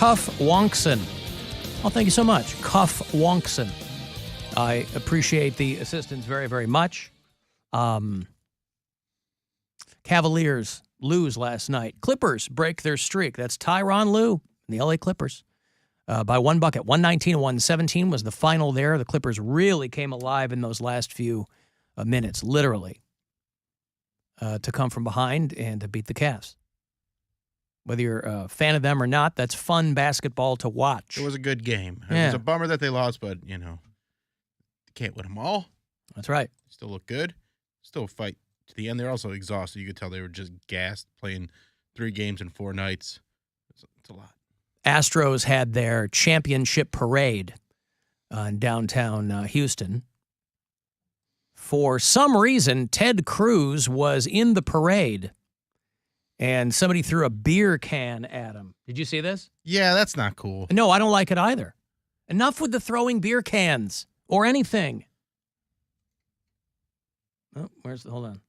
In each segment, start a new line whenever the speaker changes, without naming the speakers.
Cuff Wonkson. Oh, thank you so much. Cuff Wonkson. I appreciate the assistance very, very much. Cavaliers lose last night. Clippers break their streak. That's Tyronn Lue and the LA Clippers by 1 bucket. 119-117 was the final there. The Clippers really came alive in those last few minutes, literally, to come from behind and to beat the Cavs. Whether you're a fan of them or not, that's fun basketball to watch.
It was a good game. It
Yeah.
was a bummer that they lost, but, you can't win them all.
That's right.
Still look good. Still fight to the end. They're also exhausted. You could tell they were just gassed playing 3 games in 4 nights. It's a lot.
Astros had their championship parade in downtown Houston. For some reason, Ted Cruz was in the parade, and somebody threw a beer can at him. Did you see this?
Yeah, that's not cool.
No, I don't like it either. Enough with the throwing beer cans or anything. Oh, hold on.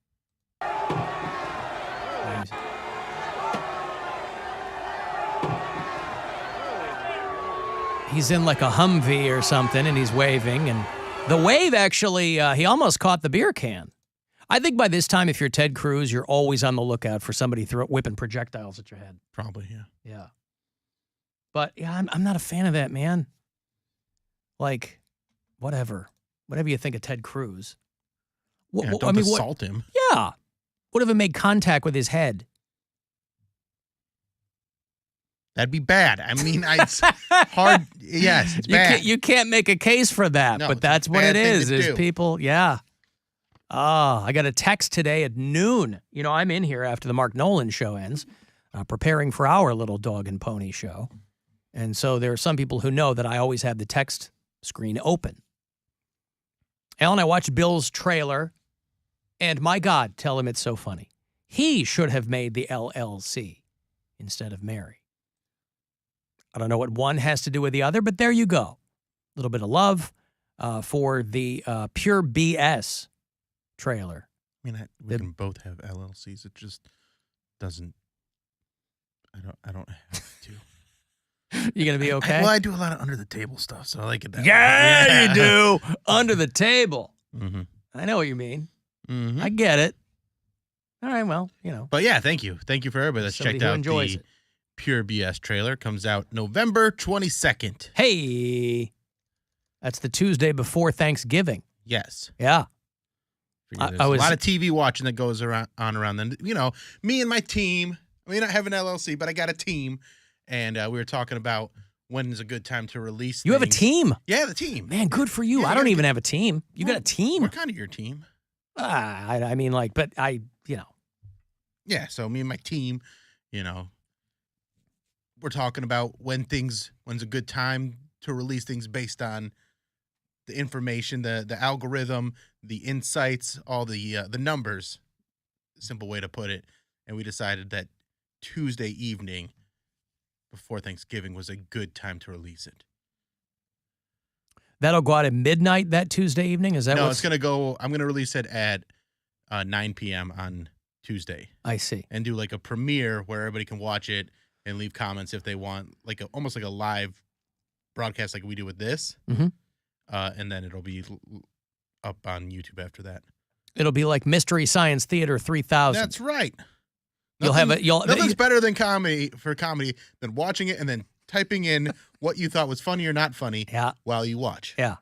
He's in like a Humvee or something, and he's waving. And the wave actually, he almost caught the beer can. I think by this time, if you're Ted Cruz, you're always on the lookout for somebody whipping projectiles at your head.
Probably, yeah.
Yeah. But, yeah, I'm not a fan of that, man. Like, whatever you think of Ted Cruz.
Don't assault him.
Yeah. What if it made contact with his head?
That'd be bad. I mean, it's hard. Yes, it's bad.
You can't make a case for that,
No,
but that's what it is
do.
people, yeah. I got a text today at noon. I'm in here after the Mark Nolan show ends, preparing for our little dog and pony show. And so there are some people who know that I always have the text screen open. Alan, I watched Bill's trailer, and my God, tell him it's so funny. He should have made the LLC instead of Mary. I don't know what one has to do with the other, but there you go. A little bit of love for the Pure BS trailer.
I mean, we can both have LLCs. It just doesn't. I don't have to.
You gonna be okay?
I do a lot of under the table stuff, so I like it that way.
Yeah, you do. Under the table.
Mm-hmm.
I know what you mean.
Mm-hmm.
I get it. All right, well,
But yeah, thank you for everybody that's checked out the Pure BS trailer. Comes out November 22nd.
Hey, that's the Tuesday before Thanksgiving.
Yes.
Yeah.
There's a lot of TV watching that goes around then. Me and my team. I mean, I have an LLC, but I got a team, and we were talking about when is a good time to release.
You have a team?
Yeah, the team.
Man, good for you.
Yeah,
I don't even have a team. You got a team?
We're kind of your team.
I mean, but
Yeah, so me and my team, we're talking about when's a good time to release things based on the information, the algorithm, the insights, all the numbers. Simple way to put it. And we decided that Tuesday evening before Thanksgiving was a good time to release it.
That'll go out at midnight that Tuesday evening? Is that
No, it's going to go. I'm going to release it at 9 p.m. on Tuesday.
I see.
And do like a premiere where everybody can watch it and leave comments if they want, almost like a live broadcast like we do with this.
Mm-hmm.
And then it'll be up on YouTube after that.
It'll be like Mystery Science Theater 3000.
That's right.
Nothing's
better than comedy than watching it and then typing in what you thought was funny or not funny while you watch.
Yeah.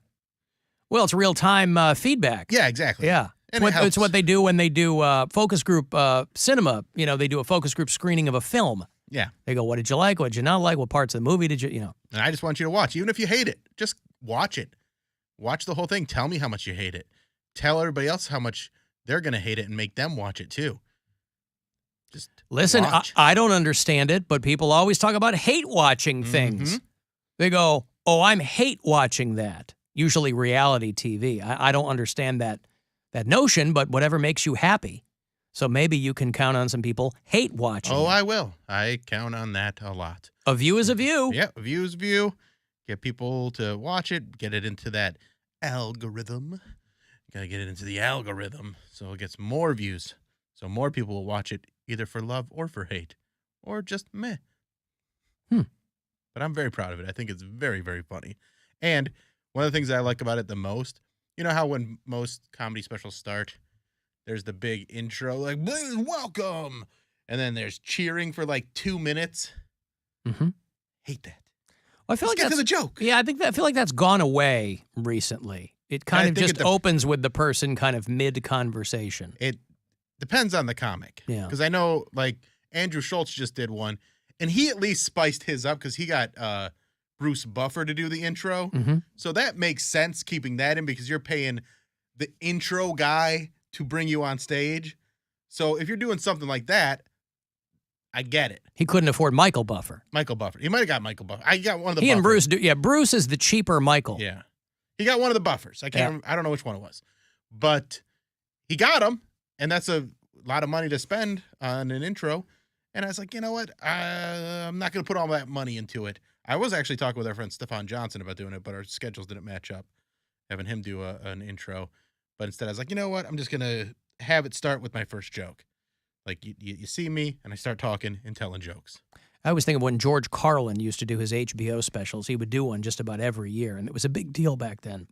Well, it's real-time feedback.
Yeah, exactly.
Yeah. It's what they do when they do focus group cinema. They do a focus group screening of a film.
Yeah.
They go, what did you like? What did you not like? What parts of the movie did you.
And I just want you to watch. Even if you hate it, just watch it. Watch the whole thing. Tell me how much you hate it. Tell everybody else how much they're going to hate it and make them watch it too. Just
listen,
watch.
I don't understand it, but people always talk about hate watching things. Mm-hmm. They go, I'm hate watching that. Usually reality TV. I don't understand that notion, but whatever makes you happy. So maybe you can count on some people hate watching.
Oh, I will. I count on that a lot.
A view is a view.
Yeah, a view is a view. Get people to watch it, get it into that algorithm. Got to get it into the algorithm so it gets more views. So more people will watch it either for love or for hate or just meh.
But
but I'm very proud of it. I think it's very, very funny. And one of the things I like about it the most, you know how when most comedy specials start, there's the big intro, like, "Please welcome," and then there's cheering for like 2 minutes.
Mm-hmm.
Hate that.
Well, I feel
Let's
like
get
that's
to the joke.
Yeah, I feel like that's gone away recently. It kind of just opens with the person kind of mid-conversation.
It depends on the comic.
Yeah.
Because I know, like, Andrew Schultz just did one, and he at least spiced his up because he got Bruce Buffer to do the intro.
Mm-hmm.
So that makes sense keeping that in because you're paying the intro guy to bring you on stage. So if you're doing something like that, I get it.
He couldn't afford Michael Buffer.
Michael Buffer. He might have got Michael Buffer. I got one of the
He
Buffers.
and Bruce do. Yeah, Bruce is the cheaper Michael.
Yeah. He got one of the Buffers. I can't. I don't know which one it was. But he got him, and that's a lot of money to spend on an intro. And I was like, you know what? I'm not going to put all that money into it. I was actually talking with our friend Stefan Johnson about doing it, but our schedules didn't match up, having him do an intro. But instead, I was like, you know what? I'm just going to have it start with my first joke. Like, you see me, and I start talking and telling jokes.
I always think of when George Carlin used to do his HBO specials. He would do one just about every year, and it was a big deal back then.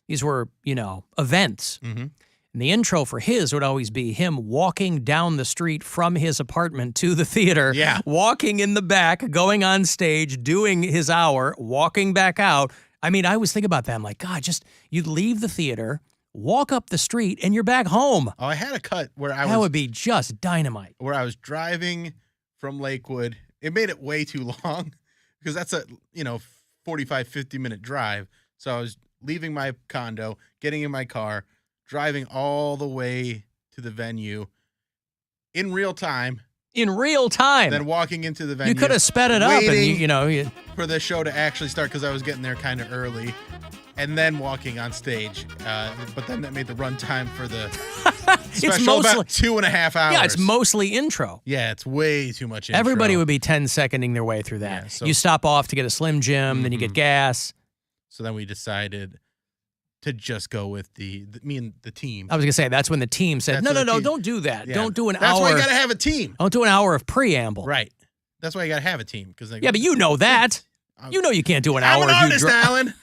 These were, events.
Mm-hmm.
And the intro for his would always be him walking down the street from his apartment to the theater, walking in the back, going on stage, doing his hour, walking back out. I mean, I always think about that. I'm like, God, you'd leave the theater, walk up the street, and you're back home.
Oh, I had a cut where
That would be just dynamite.
Where I was driving from Lakewood. It made it way too long because that's a 45, 50-minute drive. So I was leaving my condo, getting in my car, driving all the way to the venue in real time.
In real time.
Then walking into the venue.
You could have sped it up and
for the show to actually start because I was getting there kind of early. And then walking on stage. But then that made the runtime for the special about 2.5 hours.
Yeah, it's mostly intro.
Yeah, it's way too much intro.
Everybody would be 10-seconding their way through that.
Yeah, so,
you stop off to get a Slim Jim, then you get gas.
So then we decided to just go with me and the team.
I was going to say, that's when the team said, no, don't do that.
Yeah.
Don't do an hour.
That's why you got to have a team.
Don't do an hour of preamble.
Right. That's why you got to have a team.
Yeah, but you know that. You know you can't do an hour.
I'm an artist, Alan.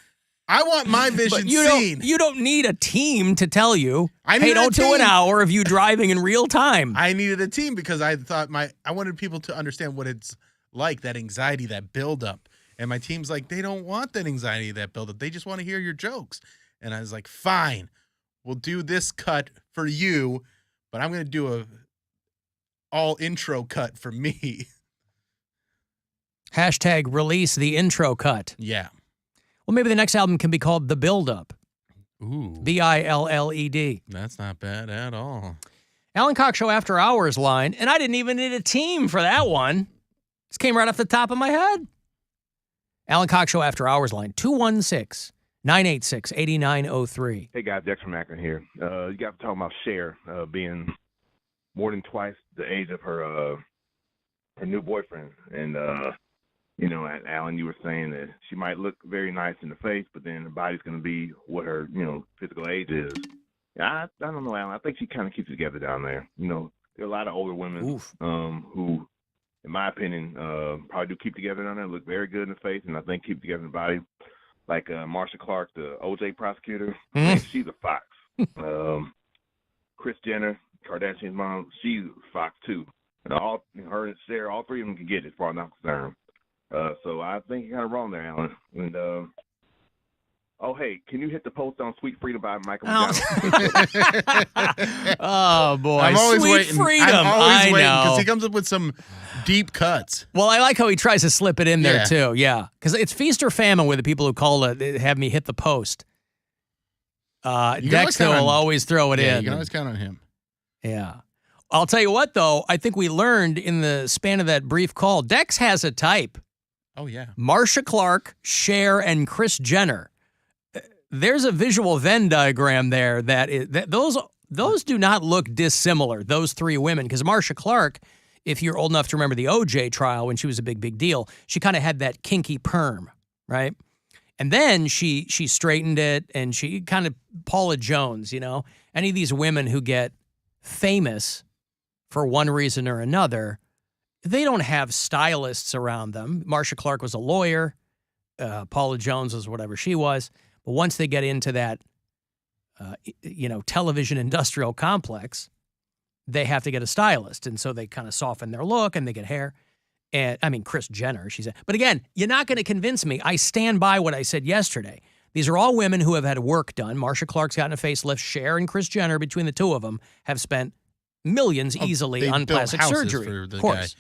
I want my vision seen.
You don't need a team to tell you, hey, don't
do
an hour of you driving in real time.
I needed a team because I thought I wanted people to understand what it's like, that anxiety, that buildup. And my team's like, they don't want that anxiety, that buildup. They just want to hear your jokes. And I was like, fine, we'll do this cut for you, but I'm going to do a all intro cut for me.
# release the intro cut.
Yeah.
Well, maybe the next album can be called The Build-Up.
Ooh.
BILLED.
That's not bad at all.
Alan Cox Show After Hours line, and I didn't even need a team for that one. This came right off the top of my head. Alan Cox Show After Hours line, 216-986-8903.
Hey, guys, Dex from Akron here. You guys talking about Cher being more than twice the age of her new boyfriend. And, Alan, you were saying that she might look very nice in the face, but then her body's going to be what her, physical age is. I don't know, Alan. I think she kind of keeps it together down there. There are a lot of older women who, in my opinion, probably do keep together down there, look very good in the face, and I think keep together in the body. Like Marsha Clark, the OJ prosecutor, man, she's a fox. Kris Jenner, Kardashian's mom, she's a fox too. And her and Sarah, all three of them can get it, as far as I'm concerned. So I think you're kind of wrong there, Alan. And hey, can you hit the post on Sweet Freedom by Michael McDonald?
Oh boy,
I'm always
Sweet
waiting.
Freedom.
I'm always waiting because
know.
he comes up with some deep cuts.
Well, I like how he tries to slip it in there too. Yeah, because it's feast or famine with the people who call it. Have me hit the post. Dexter will always throw it in.
You can always count on him.
Yeah. I'll tell you what, though. I think we learned in the span of that brief call, Dex has a type.
Oh, yeah.
Marsha Clark, Cher, and Kris Jenner. There's a visual Venn diagram there those do not look dissimilar, those three women. Because Marsha Clark, if you're old enough to remember the OJ trial when she was a big deal, she kind of had that kinky perm, right? And then she straightened it, and she kind of Paula Jones, Any of these women who get famous for one reason or another, they don't have stylists around them. Marcia Clark was a lawyer. Paula Jones was whatever she was. But once they get into that, television industrial complex, they have to get a stylist. And so they kind of soften their look and they get hair. And I mean, Kris Jenner, she said. But again, you're not going to convince me. I stand by what I said yesterday. These are all women who have had work done. Marcia Clark's gotten a facelift. Cher and Kris Jenner, between the two of them, have spent millions easily on plastic surgery.
For the
of course.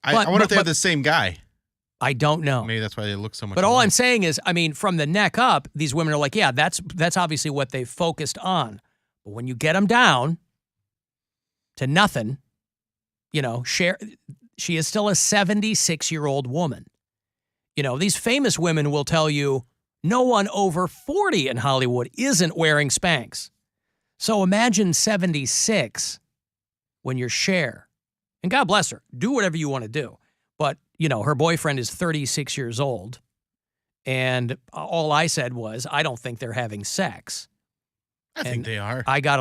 Guy. I wonder if they have the same guy.
I don't know.
Maybe that's why they look so much.
But all I'm saying is, I mean, from the neck up, these women are like, yeah, that's obviously what they focused on. But when you get them down to nothing, Cher, she is still a 76-year-old woman. These famous women will tell you no one over 40 in Hollywood isn't wearing Spanx. So imagine 76 when you're Cher. And God bless her. Do whatever you want to do. But, her boyfriend is 36 years old. And all I said was, I don't think they're having sex.
I think they are.
I got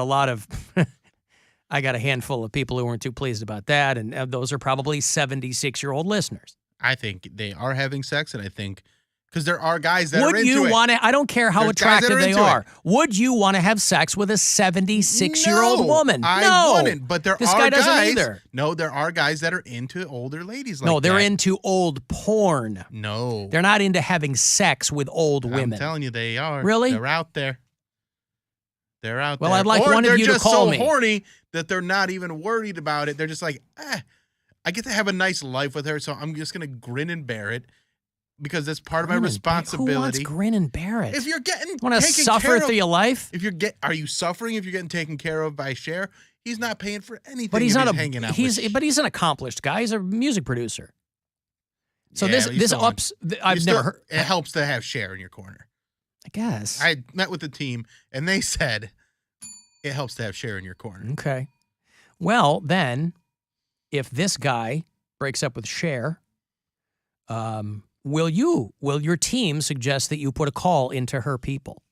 a handful of people who weren't too pleased about that. And those are probably 76-year-old listeners.
I think they are having sex. And I think, because there are guys that are into it. Would you
want to, I don't care how attractive they are. Would you want to have sex with a 76-year-old woman?
I wouldn't, but this
guy doesn't either.
No, there are guys that are into older ladies like that.
No, they're into old porn.
No.
They're not into having sex with old women.
I'm telling you, they are.
Really?
They're out there. They're out there.
Well, I'd like one of you to call me.
Or they're just so horny that they're not even worried about it. They're just like, I get to have a nice life with her, so I'm just going to grin and bear it. Because that's part of my responsibility.
Who wants grin and bear it?
If you're getting
want to suffer through your life,
are you suffering if you're getting taken care of by Cher? He's not paying for anything.
But he's
hanging out.
But he's an accomplished guy. He's a music producer. So I've never heard.
It helps to have Cher in your corner.
I guess.
I met with the team and they said it helps to have Cher in your corner.
Okay. Well, then, if this guy breaks up with Cher, will your team suggest that you put a call into her people?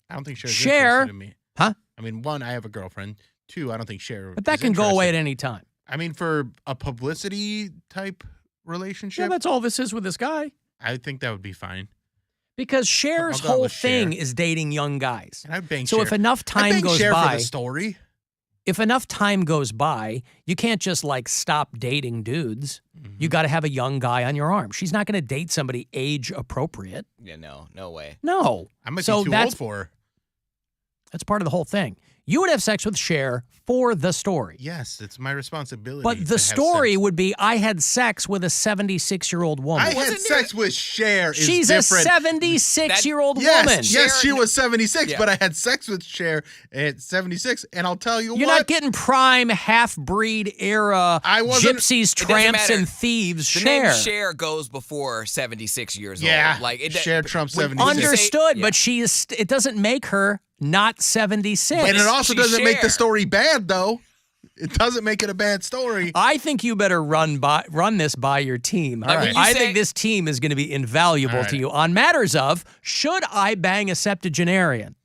I don't think Cher's interested in me.
Huh?
I mean, one, I have a girlfriend. Two, I don't think Cher.
But that can go away at any time.
I mean, for a publicity type relationship.
Yeah, that's all this is with this guy.
I think that would be fine.
Because Cher's whole thing is dating young guys.
And I'd bang
so
Cher.
If enough time goes
Cher
by,
for the story.
If enough time goes by, you can't just stop dating dudes. Mm-hmm. You got to have a young guy on your arm. She's not going to date somebody age appropriate.
Yeah, no way.
No.
I might be too old for her.
That's part of the whole thing. You would have sex with Cher for the story.
Yes, it's my responsibility.
But the story would be, I had sex with a 76-year-old woman.
I had sex with Cher.
She's
different.
a 76-year-old woman.
Yes, she was 76, but I had sex with Cher at 76, and I'll tell you
You're not getting prime half-breed era gypsies, tramps, and thieves
the
Cher.
Name Cher goes before 76 years old.
Cher Trump 76.
Understood, but it doesn't make her not 76.
And it also doesn't make the story bad, though. It doesn't make it a bad story.
I think you better run this by your team. All right. I think this team is going to be invaluable to you on matters of, should I bang a septuagenarian?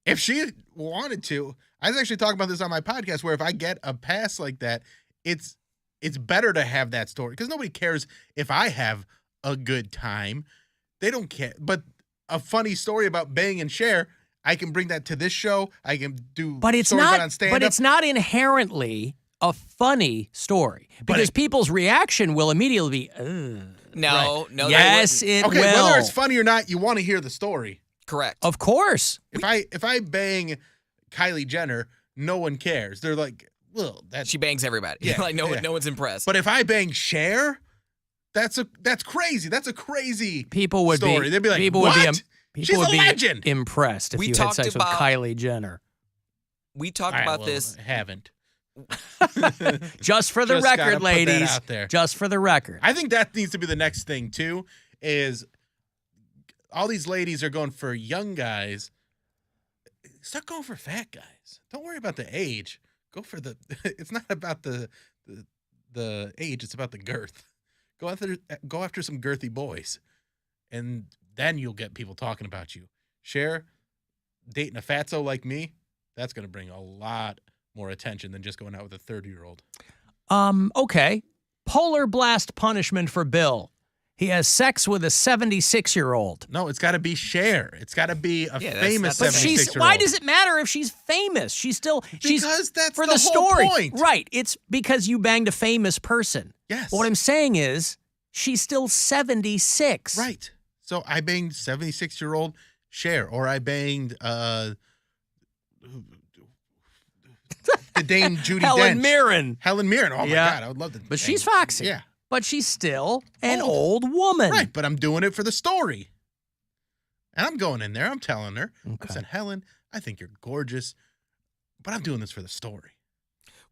If she wanted to. I was actually talking about this on my podcast, where if I get a pass like that, it's better to have that story. Because nobody cares if I have a good time. They don't care. But a funny story about banging Cher, I can bring that to this show. I can do stories on stand-up.
But it's not inherently a funny story. Because people's reaction will immediately be, ugh.
No.
Yes, it will.
Whether it's funny or not, you want to hear the story.
Correct.
Of course.
If I bang Kylie Jenner, no one cares. They're like, well,
she bangs everybody.
Yeah,
no one's impressed.
But if I bang Cher, that's crazy. That's a crazy story. They'd be like, what? She's a legend.
Impressed if you had sex with Kylie Jenner.
We talked about this.
I haven't.
Just for the record, ladies. Just for the record.
I think that needs to be the next thing, too, is all these ladies are going for young guys. Start going for fat guys. Don't worry about the age. Go for it's not about the age. It's about the girth. Go after some girthy boys. And then you'll get people talking about you. Cher, dating a fatso like me, that's going to bring a lot more attention than just going out with a 30-year-old.
Okay. Polar blast punishment for Bill. He has sex with a 76-year-old.
No, it's got to be Cher. It's got to be a famous
But
76-year-old.
why does it matter if she's famous? She's
Because that's
for
the whole
story.
point.
Right. It's because you banged a famous person.
Yes.
But what I'm saying is she's still 76.
Right. So I banged 76-year-old Cher, or I banged the Dame Judi
Helen
Dench.
Mirren.
Helen Mirren. Oh, my
Yeah.
God. I would love to.
But she's foxy.
Yeah.
But she's still an old woman.
Right, but I'm doing it for the story. And I'm going in there. I'm telling her.
Okay.
I said, Helen, I think you're gorgeous, but I'm doing this for the story.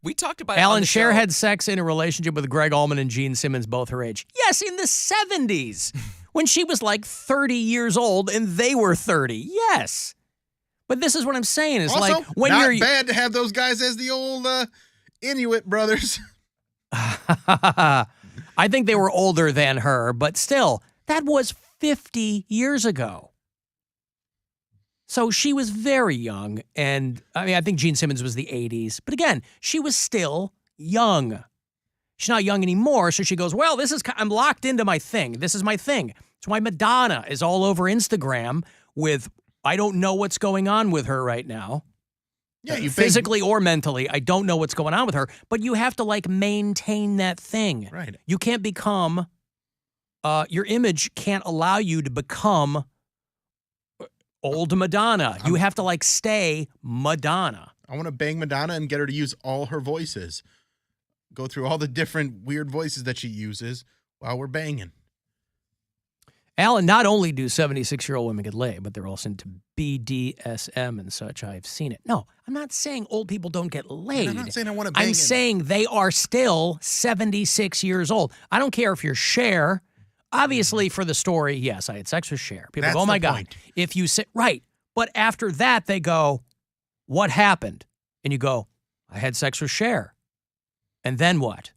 We talked about it on
Alan,
the
Cher
show.
had sex in a relationship with Greg Allman and Gene Simmons, both her age. Yes, in the 70s, when she was like 30 years old and they were 30. Yes. But this is what I'm saying. It's
Also,
like when
not
you're
bad to have those guys as the old Inuit brothers.
I think they were older than her, but still, that was 50 years ago. So she was very young, and I mean, I think Gene Simmons was the 80s. But again, she was still young. She's not young anymore, so she goes, well, I'm locked into my thing. This is my thing. It's why Madonna is all over Instagram with, I don't know what's going on with her right now.
Yeah, you
physically or mentally, I don't know what's going on with her, but you have to like maintain that thing.
Right.
You can't become, your image can't allow you to become old Madonna. You have to like stay Madonna.
I want to bang Madonna and get her to use all her voices. Go through all the different weird voices that she uses while we're banging.
Alan, not only do 76-year-old women get laid, but they're also into BDSM and such. I've seen it. No, I'm not saying old people don't get laid.
I'm not saying I want to bang
I'm
him.
saying they are still 76 years old. I don't care if you're Cher. Obviously, for the story, yes, I had sex with Cher. People
That's
go, oh, my
the
God.
point.
If you say, right. But after that, they go, what happened? And you go, I had sex with Cher. And then what?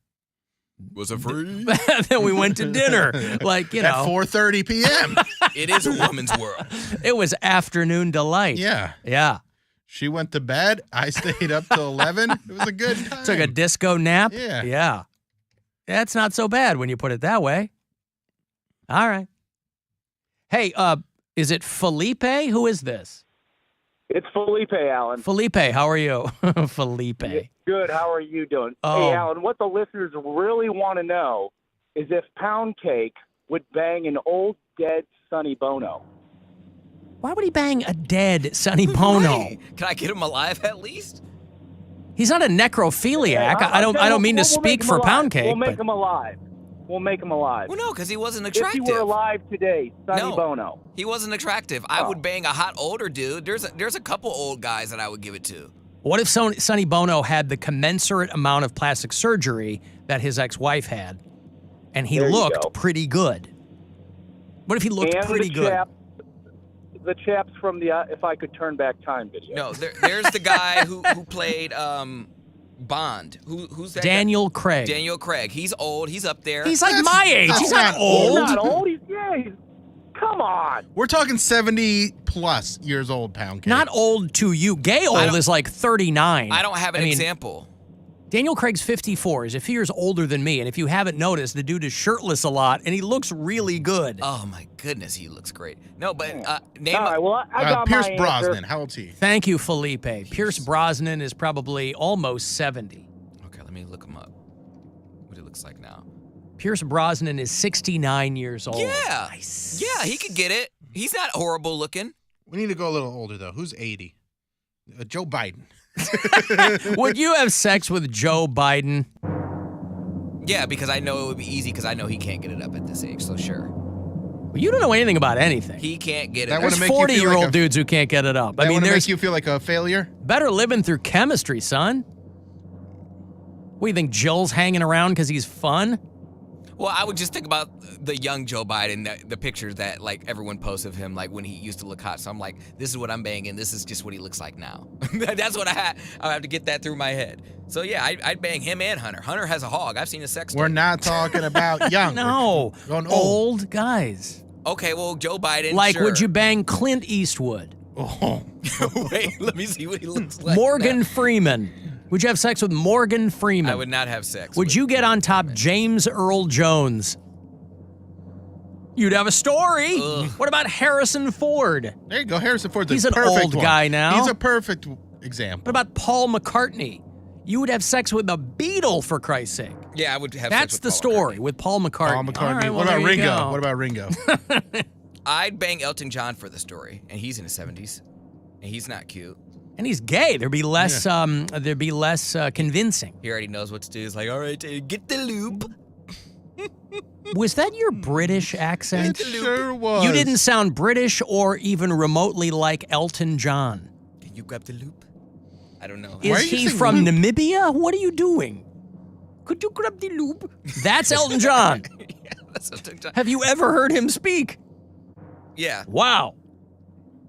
Was it free?
Then we went to dinner. Like, you
At
know.
4:30 p.m.
It is a woman's world.
It was afternoon delight.
Yeah.
Yeah.
She went to bed. I stayed up till 11. It was a good time.
Took a disco nap.
Yeah.
Yeah. That's not so bad when you put it that way. All right. Hey, is it Felipe? Who is this?
It's Felipe, Alan.
Felipe, how are you? Felipe.
Yeah, good. How are you doing?
Oh.
Hey, Alan, what the listeners really want to know is if Poundcake would bang an old, dead Sonny Bono.
Why would he bang a dead Sonny Bono?
Right. Can I get him alive at least?
He's not a necrophiliac.
Hey,
I don't mean to
we'll
speak
make him
for
alive.
Poundcake.
We'll make
but
him alive. We'll make him alive.
Well, no, because he wasn't
If he
attractive.
were alive today, Sonny
No.
Bono.
He wasn't attractive. I would bang a hot older dude. There's a couple old guys that I would give it to.
What if Sonny Bono had the commensurate amount of plastic surgery that his ex-wife had, and he
There you
looked
go.
pretty good? What if he looked
And
pretty good?
The chaps from the If I Could Turn Back Time video.
No, there's the guy who played Bond. Who's that?
Daniel Craig.
Daniel Craig. He's old. He's up there.
He's like
That's-
my age.
that's
He's not
not
He's
old.
not old. He's come on.
We're talking 70-plus years old, Poundcake.
Not old to you. Gay old is like 39.
I don't have an
I mean,
example.
Daniel Craig's 54. He's a few years older than me. And if you haven't noticed, the dude is shirtless a lot, and he looks really good.
Oh my goodness, he looks great. No, but name.
All right, well, I got
Pierce
my
Brosnan.
answer.
How old's he?
Thank you, Felipe. Pierce Brosnan is probably almost 70.
Okay, let me look him up. What he looks like now.
Pierce Brosnan is 69 years old.
Yeah. Yeah, he could get it. He's not horrible looking.
We need to go a little older, though. Who's 80? Joe Biden.
Would you have sex with Joe Biden?
Yeah, because I know it would be easy because I know he can't get it up at this age, so sure.
Well, you don't know anything about anything.
He can't get it
That
up.
wouldn't
There's
make you feel
40-year-old
like a-
dudes who can't get it up. I
That
mean,
wouldn't
there's
make you feel like a failure?
better living through chemistry, son. What, you think Jill's hanging around because he's fun?
Well, I would just think about the young Joe Biden, the pictures that like everyone posts of him, like when he used to look hot. So I'm like, this is what I'm banging. This is just what he looks like now. That's what I have to get that through my head. So yeah, I'd bang him and Hunter. Hunter has a hog. I've seen his sex.
We're
tape.
not talking about young.
No.
We're going
Old guys.
Okay, well, Joe Biden.
Like,
sure.
would you bang Clint Eastwood?
Oh.
Wait, let me see what he looks like.
Morgan Freeman? Would you have sex with Morgan Freeman?
I would not have sex.
Would
with
you get on top
Freeman.
James Earl Jones? You'd have a story.
Ugh.
What about Harrison Ford?
There you go. Harrison Ford's
He's
a
an
perfect
old
one.
guy now.
He's a perfect example.
What about Paul McCartney? You would have sex with the Beatle, for Christ's sake.
Yeah, I would have
That's
sex with
the
Paul
story
McCartney.
with Paul McCartney.
Paul McCartney.
All right, well,
what about
there you
Ringo?
go.
What about Ringo?
I'd bang Elton John for the story, and he's in his 70s, and he's not cute.
And he's gay. There'd be less. Convincing.
He already knows what to do. He's like, all right, get the loop.
Was that your British accent?
It sure was.
You didn't sound British or even remotely like Elton John.
Can you grab the loop? I don't know.
Why are
Is
you
he
saying
from
loop?
Namibia? What are you doing? Could you grab the loop? That's Elton John.
Yeah, that's Elton John.
Have you ever heard him speak?
Yeah.
Wow.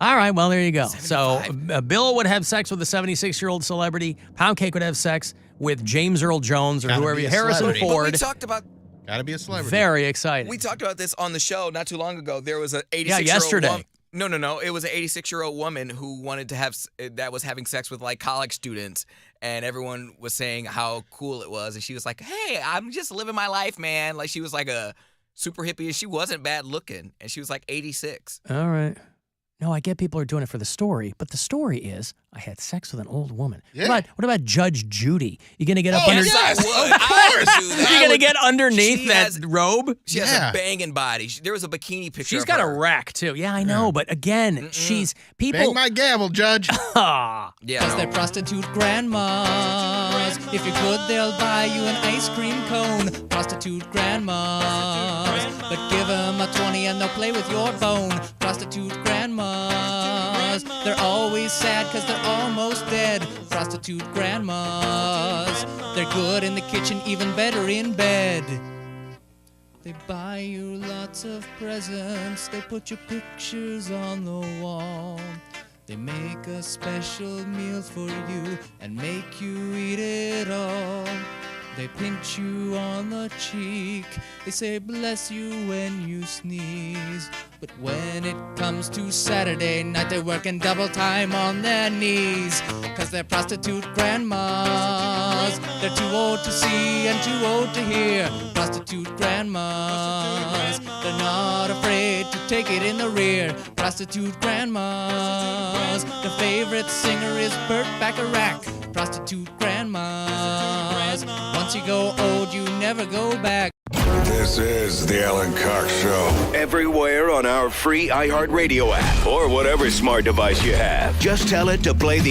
All right, well, there you go.
75.
So Bill would have sex with a 76-year-old celebrity. Poundcake would have sex with James Earl Jones or
Gotta
whoever.
be a
Harrison
celebrity.
But we
Ford.
talked about
Gotta be a celebrity.
Very exciting.
We talked about this on the show not too long ago. There was an 86-year-old
yesterday.
woman. No. It was an 86-year-old woman who wanted to have that was having sex with like college students, and everyone was saying how cool it was, and she was like, "Hey, I'm just living my life, man." Like she was like a super hippie, and she wasn't bad looking, and she was like 86.
All right. No, I get people are doing it for the story, but the story is I had sex with an old woman.
Yeah.
What about Judge Judy? You gonna get up
Oh,
under?
yes,
of
of
course.
course.
You gonna get underneath
She
that
has-
robe?
She has
Yeah.
a banging body. There was a bikini picture.
She's
of
got a
her.
rack too. Yeah, I know, but again, she's
Bang
people.
my gavel, Judge.
Ah.
Yeah.
Cause they're prostitute grandmas. If you could, they'll buy you an ice cream cone. Prostitute grandmas. But give them a 20 and they'll play with your bone. Prostitute grandmas. They're always sad cause they're almost dead. Prostitute grandmas. They're good in the kitchen, even better in bed. They buy you lots of presents. They put your pictures on the wall. They make a special meal for you and make you eat it all. They pinch you on the cheek. They say bless you when you sneeze. But when it comes to Saturday night, they're working double time on their knees. Cause they're prostitute grandmas. They're too old to see and too old to hear. Prostitute grandmas. They're not afraid to take it in the rear. Prostitute grandmas. Their favorite singer is Burt Bacharach. Prostitute grandmas. Once you go old, you never go back.
This is the Alan Cox Show.
Everywhere on our free iHeartRadio app or whatever smart device you have. Just tell it to play the